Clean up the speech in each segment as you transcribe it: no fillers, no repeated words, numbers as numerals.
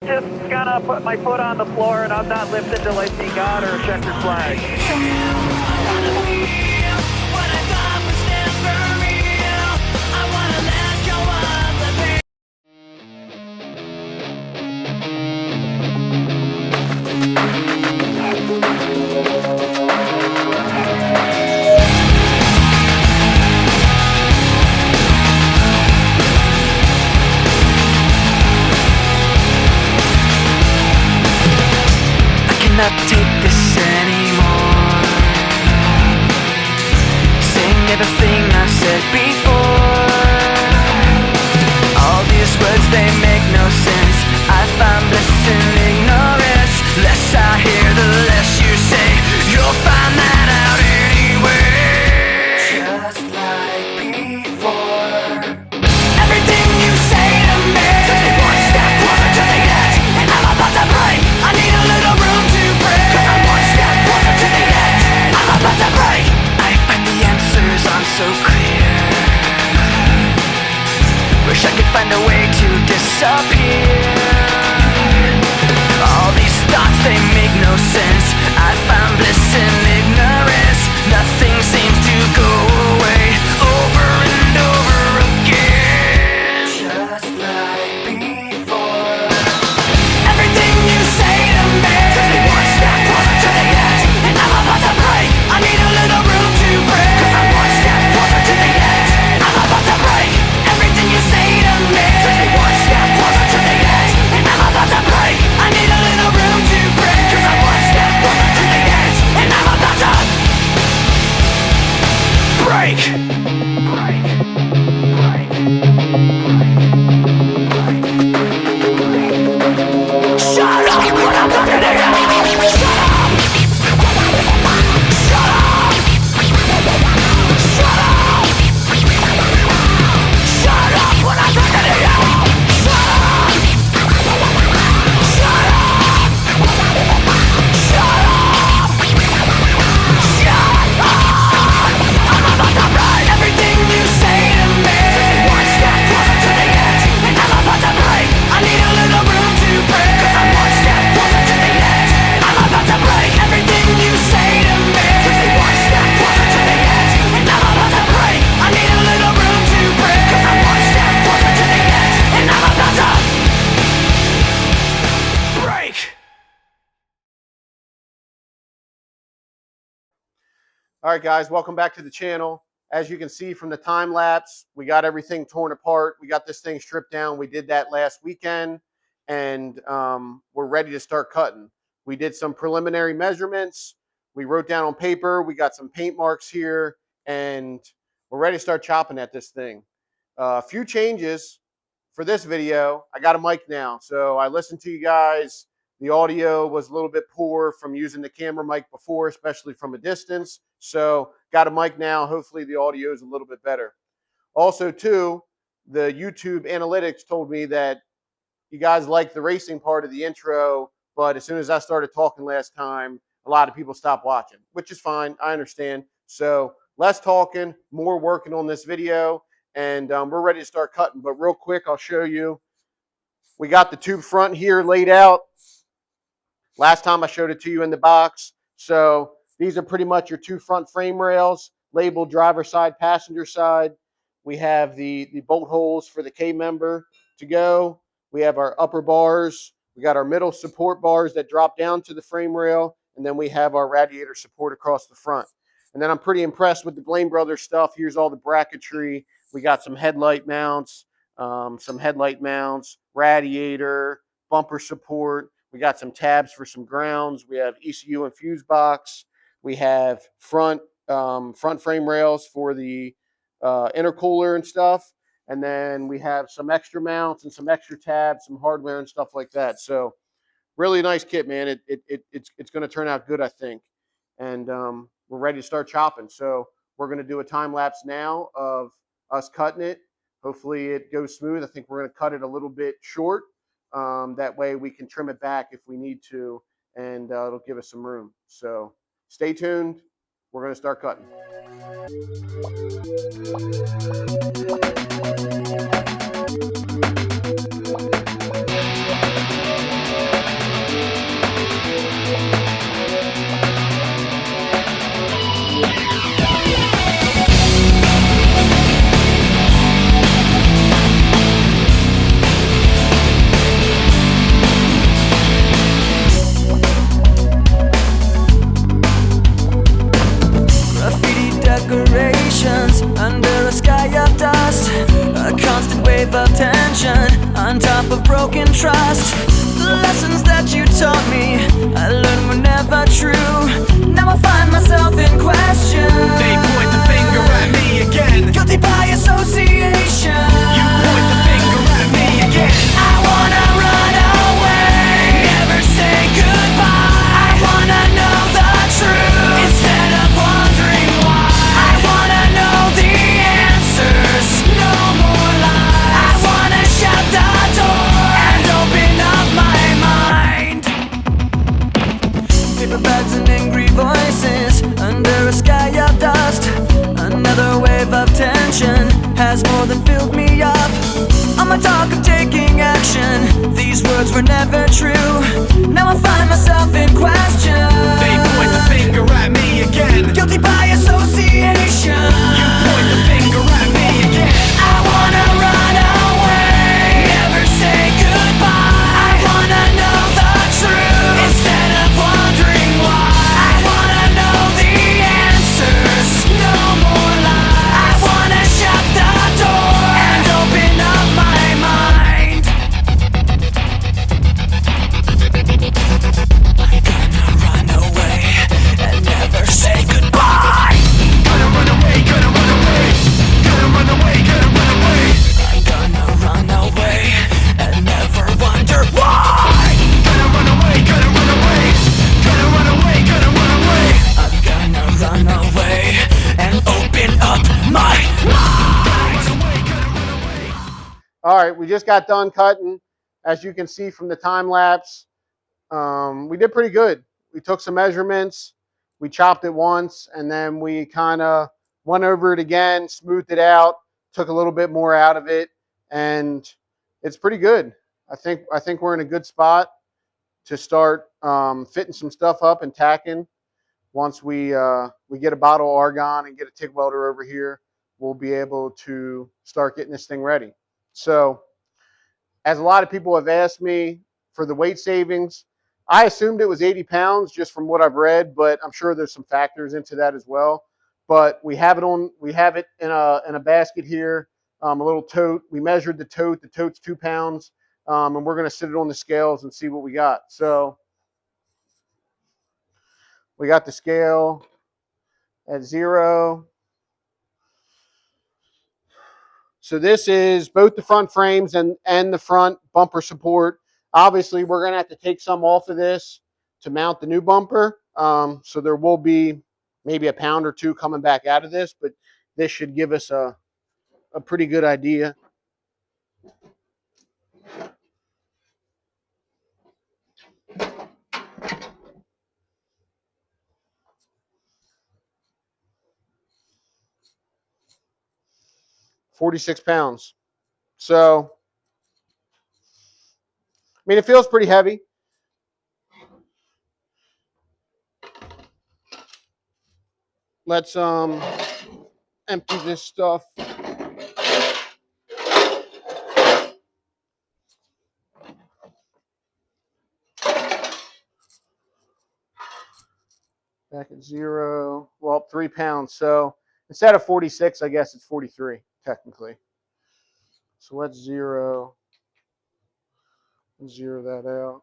Just gonna put my foot on the floor and I'm not lifting till I see God or a checkered flag. Not take this anymore. Saying everything I've said before. All these words, they make no sense. I find bliss in ignorance. Less I hear, the less you say. You'll find that out anyway. Just like before. Everything you say to me takes me one step closer to the edge, and I'm about to break. I need a little room to break, 'cause I'm one step closer to the edge. I'm about to break. I find the answers aren't so clear. Wish I could find a way to disappear. All these thoughts, they make no sense. I found bliss in ignorance. Nothing seems to go away. Over and over again. Just like before. Everything you say to me takes me one step closer to the edge, and I'm about to break. I need a little room to break, 'cause I'm one step closer to the edge. I'm about to break. Everything you say to me takes me one step closer to the edge, and I'm about to break. I need a little room to break, 'cause I'm one step closer to the edge, and I'm about to break. Break. Break. Shut up when I'm talking to you! Shut up! Shut up! Shut up! Shut up when I'm talking to you! Shut up! Shut up! Shut up! Shut up! I'm about to break. Everything you say to me takes me one step closer to the edge, and I'm about to break. I need a little room to break, 'cause I'm one step closer to the edge. I'm about to break. Everything you say to me takes me one step closer to the edge, and I'm about to break. I need a little room to break, 'cause I'm one step closer to the edge, and I'm about to break. All right, guys, welcome back to the channel. As you can see from the time lapse, we got everything torn apart. We got this thing stripped down. We did that last weekend, and we're ready to start cutting. We did some preliminary measurements. We wrote down on paper. We got some paint marks here, and we're ready to start chopping at this thing. A few changes for this video. I got a mic now, so I listened to you guys. The audio was a little bit poor from using the camera mic before, especially from a distance. So got a mic now. Hopefully the audio is a little bit better. Also, too, the YouTube analytics told me that you guys liked the racing part of the intro, but as soon as I started talking last time, a lot of people stopped watching, which is fine. I understand. So less talking, more working on this video, and we're ready to start cutting. But real quick, I'll show you. We got the tube front here laid out. Last time I showed it to you in the box. So these are pretty much your two front frame rails, labeled driver side, passenger side. We have the bolt holes for the K-member to go. We have our upper bars. We got our middle support bars that drop down to the frame rail. And then we have our radiator support across the front. And then I'm pretty impressed with the Blain Brothers stuff. Here's all the bracketry. We got some headlight mounts, radiator, bumper support. We got some tabs for some grounds. We have ECU and fuse box. We have front frame rails for the intercooler and stuff. And then we have some extra mounts and some extra tabs, some hardware and stuff like that. So really nice kit, man. It's going to turn out good, I think. And we're ready to start chopping. So we're going to do a time lapse now of us cutting it. Hopefully it goes smooth. I think we're going to cut it a little bit short. That way we can trim it back if we need to, and it'll give us some room. So stay tuned. We're going to start cutting. on top of broken trust. The lessons that you taught me, I learned were never true. Now I find myself in question. They point the finger at me again. Guilty by association. You point the finger at me again. I wanna run away, never say goodbye. I wanna know the truth instead of wondering why. I wanna know the answers, no more lies. I wanna shut the door and open up my mind. Paper bags and angry voices under a sky of dust. Another wave of tension has more than filled me up. On my talk of taking action, these words were never true. Now I find myself in question. They point the finger at me again. Guilty by association. You point the finger at me again. I wanna run away, never say goodbye. I wanna know the truth instead of wondering why. I wanna know the answers, no more lies. I wanna shut the door and open up my mind. I'm gonna run away and never say goodbye. Gonna run away, gonna run away. Gonna run away, gonna run away. I'm gonna run away and never wonder why. Gonna run away, gonna run away. Gonna run away, gonna run away. I'm gonna run away and open up my mind. All right, we just got done cutting. As you can see from the time lapse, we did pretty good. We took some measurements, we chopped it once, and then we kind of went over it again, smoothed it out, took a little bit more out of it, and it's pretty good. I think we're in a good spot to start fitting some stuff up and tacking. Once we get a bottle of argon and get a TIG welder over here, we'll be able to start getting this thing ready. So, as a lot of people have asked me for the weight savings, I assumed it was 80 pounds just from what I've read, but I'm sure there's some factors into that as well. But we have it in a basket here, a little tote. We measured the tote. The tote's 2 pounds, and we're going to sit it on the scales and see what we got. So we got the scale at 0. So this is both the front frames and the front bumper support. Obviously, we're going to have to take some off of this to mount the new bumper. So there will be maybe a pound or two coming back out of this, but this should give us a pretty good idea. £46. So, I mean, it feels pretty heavy. Let's empty this stuff. Back at 0. Well, 3 pounds. So instead of 46, I guess it's 43 technically. So let's zero that out.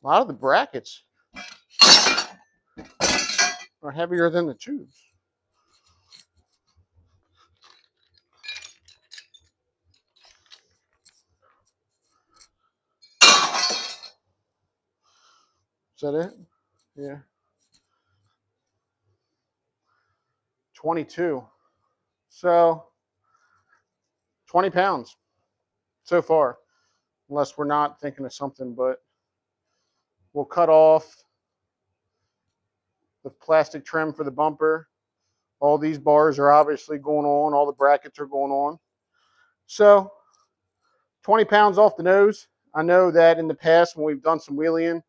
A lot of the brackets are heavier than the tubes. Is that it? Yeah. 22. So 20 pounds so far, unless we're not thinking of something, but we'll cut off the plastic trim for the bumper. All these bars are obviously going on. All the brackets are going on. So 20 pounds off the nose. I know that in the past when we've done some wheeling,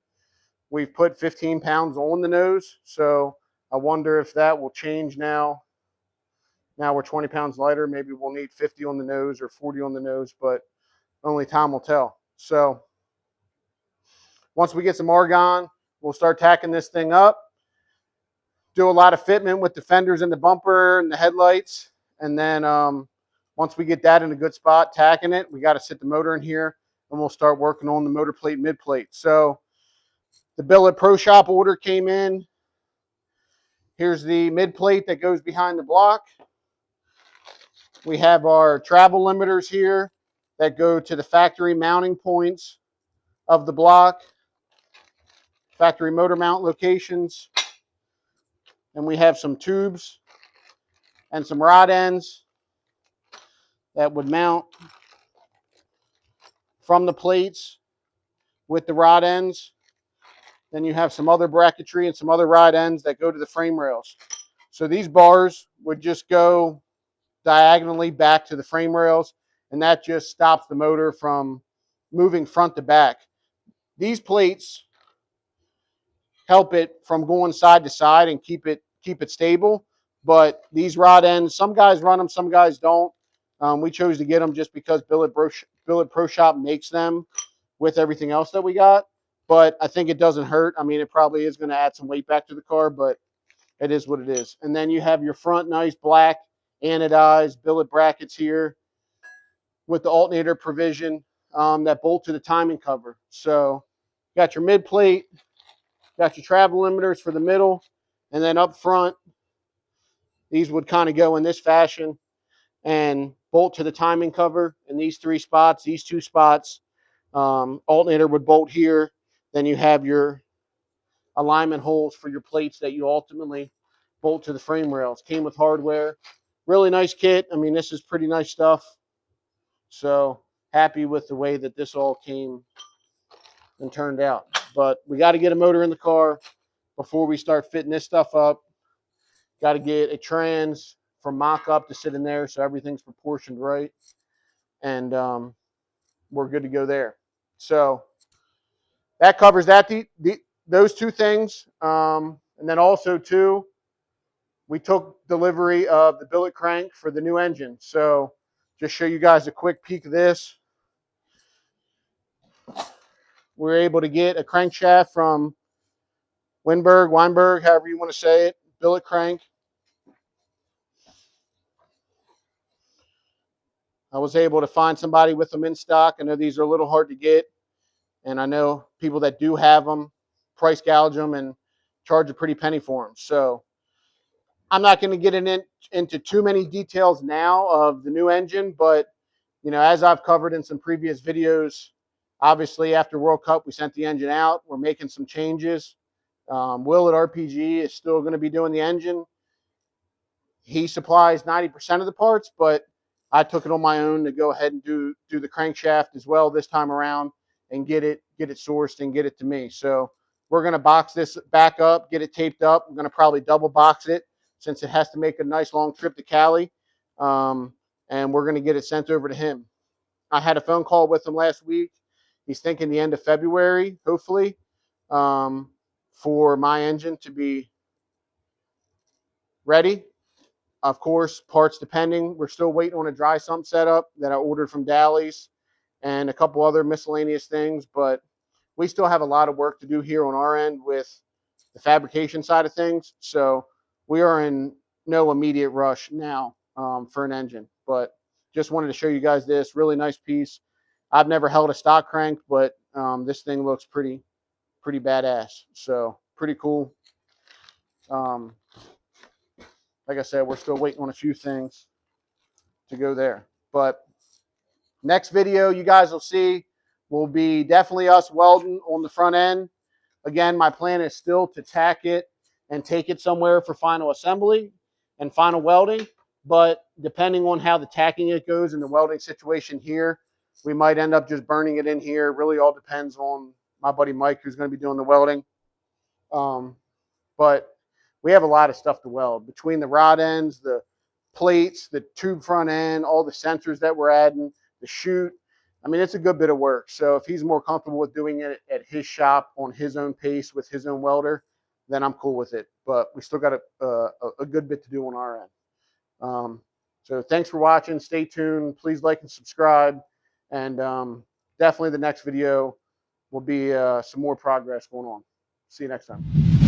we've put 15 pounds on the nose. So I wonder if that will change now. Now we're 20 pounds lighter. Maybe we'll need 50 on the nose or 40 on the nose, but only time will tell. So once we get some argon, we'll start tacking this thing up. Do a lot of fitment with the fenders and the bumper and the headlights. And then once we get that in a good spot, tacking it, we got to sit the motor in here and we'll start working on the motor plate, mid plate. So the billet Pro Shop order came in. Here's the mid plate that goes behind the block. We have our travel limiters here that go to the factory mounting points of the block, factory motor mount locations. And we have some tubes and some rod ends that would mount from the plates with the rod ends. Then you have some other bracketry and some other rod ends that go to the frame rails. So these bars would just go diagonally back to the frame rails, and that just stops the motor from moving front to back. These plates help it from going side to side and keep it stable. But these rod ends, some guys run them, some guys don't. We chose to get them just because Billet Pro Shop makes them with everything else that we got. But I think it doesn't hurt. I mean, it probably is going to add some weight back to the car, but it is what it is. And then you have your front nice black anodized billet brackets here with the alternator provision that bolt to the timing cover. So you got your mid plate, got your travel limiters for the middle, and then up front, these would kind of go in this fashion and bolt to the timing cover in these three spots, these two spots. Alternator would bolt here. Then you have your alignment holes for your plates that you ultimately bolt to the frame rails. Came with hardware. Really nice kit. I mean, this is pretty nice stuff. So happy with the way that this all came and turned out. But we got to get a motor in the car before we start fitting this stuff up. Got to get a trans from mock-up to sit in there so everything's proportioned right. And we're good to go there. So that covers that. Those two things. And then also, too, we took delivery of the billet crank for the new engine. So just show you guys a quick peek of this. We were able to get a crankshaft from winberg, however you want to say it, billet crank. I was able to find somebody with them in stock. I know these are a little hard to get, and I know people that do have them price gouge them and charge a pretty penny for them. So I'm not going to get into too many details now of the new engine, but you know, as I've covered in some previous videos, obviously after World Cup we sent the engine out. We're making some changes. Will at RPG is still going to be doing the engine. He supplies 90% of the parts, but I took it on my own to go ahead and do the crankshaft as well this time around and get it sourced and get it to me. So we're going to box this back up, get it taped up. I'm going to probably double box it since it has to make a nice long trip to Cali. And we're going to get it sent over to him. I had a phone call with him last week. He's thinking the end of February, hopefully, for my engine to be ready. Of course, parts depending. We're still waiting on a dry sump setup that I ordered from Dally's and a couple other miscellaneous things, but we still have a lot of work to do here on our end with the fabrication side of things. So we are in no immediate rush now for an engine, but just wanted to show you guys this really nice piece. I've never held a stock crank, but this thing looks pretty badass. So pretty cool. Like I said, we're still waiting on a few things to go there. But next video you guys will see will be definitely us welding on the front end. Again, my plan is still to tack it and take it somewhere for final assembly and final welding. But depending on how the tacking it goes in the welding situation here, we might end up just burning it in here. It really all depends on my buddy Mike, who's going to be doing the welding. But we have a lot of stuff to weld between the rod ends, the plates, the tube front end, all the sensors that we're adding, the chute. I mean, it's a good bit of work. So if he's more comfortable with doing it at his shop on his own pace with his own welder, then I'm cool with it. But we still got a good bit to do on our end. So thanks for watching. Stay tuned. Please like and subscribe. And definitely the next video will be some more progress going on. See you next time.